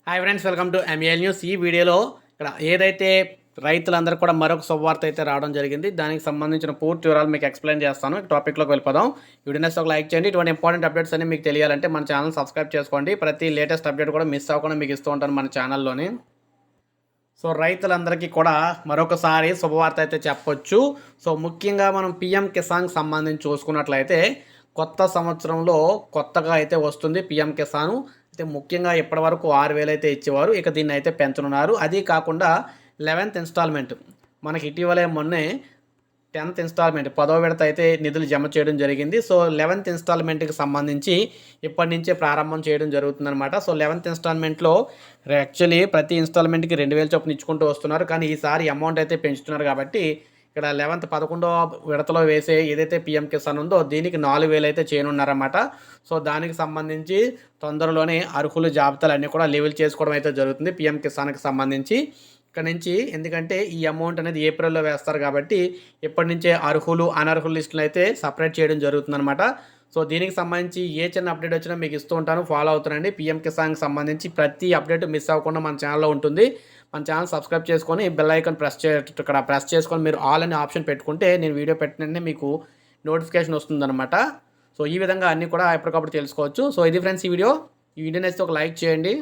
Hi friends, welcome to MAL news. ఈ వీడియోలో ఇక్కడ ఏదైతే రైతులందరూ కూడా మరొక శుభవార్త అయితే రావడం జరిగింది. దానికి సంబంధించిన పూర్తి వివరాలు మీకు ఎక్స్ప్లెయిన్ చేస్తాను. టాపిక్లోకి వెళ్ళిపోదాం. వీడియోని ఒక లైక్ చేయండి. ఇటువంటి ఇంపార్టెంట్ అప్డేట్స్ అన్ని మీకు తెలియాలంటే మన ఛానల్ సబ్స్క్రైబ్ చేసుకోండి. ప్రతి లేటెస్ట్ అప్డేట్ కూడా మిస్ అవ్వకుండా మీకు ఇస్తూ ఉంటాను మన ఛానల్లోని. సో రైతులందరికీ కూడా మరొకసారి శుభవార్త అయితే చెప్పొచ్చు. సో ముఖ్యంగా మనం PM కిసాన్కి సంబంధించి చూసుకున్నట్లయితే కొత్త సంవత్సరంలో కొత్తగా అయితే వస్తుంది PM కిసాను. అయితే ముఖ్యంగా ఇప్పటివరకు 6,000 అయితే ఇచ్చేవారు. ఇక దీన్ని అయితే పెంచనున్నారు. అది కాకుండా 11th ఇన్స్టాల్మెంట్ మనకి ఇటీవలే మొన్నే 10th ఇన్స్టాల్మెంట్ 10వ విడత అయితే నిధులు జమ చేయడం జరిగింది. సో 11th ఇన్స్టాల్మెంట్కి సంబంధించి ఇప్పటి నుంచే ప్రారంభం చేయడం జరుగుతుందన్నమాట. సో 11th ఇన్స్టాల్మెంట్లో యాక్చువల్లీ ప్రతి ఇన్స్టాల్మెంట్కి 2,000 చొప్పున ఇచ్చుకుంటూ వస్తున్నారు. కానీ ఈసారి అమౌంట్ అయితే పెంచుతున్నారు కాబట్టి ఇక్కడ 11వ విడతలో వేసే ఏదైతే PM కిసాన్ ఉందో దీనికి 4,000 అయితే చేయనున్నారన్నమాట. సో దానికి సంబంధించి తొందరలోనే అర్హుల జాబితాలు అన్నీ కూడా లెవెల్ చేసుకోవడం అయితే జరుగుతుంది PM కిసాన్కి సంబంధించి. ఇక్కడ నుంచి ఎందుకంటే ఈ అమౌంట్ అనేది ఏప్రిల్లో వేస్తారు కాబట్టి ఇప్పటి నుంచే అర్హులు అనర్హుల లిస్టులు అయితే సపరేట్ చేయడం జరుగుతుందన్నమాట. సో దీనికి సంబంధించి ఏ చిన్న అప్డేట్ వచ్చినా మీకు ఇస్తూ ఉంటాను, ఫాలో అవుతానండి. PM కిసాన్కి సంబంధించి ప్రతి అప్డేట్ మిస్ అవ్వకుండా మన ఛానల్లో ఉంటుంది. మన ఛానల్ సబ్స్క్రైబ్ చేసుకొని బెల్ ఐకాన్ ఇక్కడ ప్రెస్ చేసుకొని మీరు ఆల్ అనే ఆప్షన్ పెట్టుకుంటే నేను వీడియో పెట్టిననే మీకు నోటిఫికేషన్ వస్తుందన్నమాట. సో ఈ విధంగా అన్నీ కూడా ఎప్పటికప్పుడు తెలుసుకోవచ్చు. సో ఇది ఫ్రెండ్స్ ఈ వీడియో నచ్చితే ఒక లైక్ చేయండి.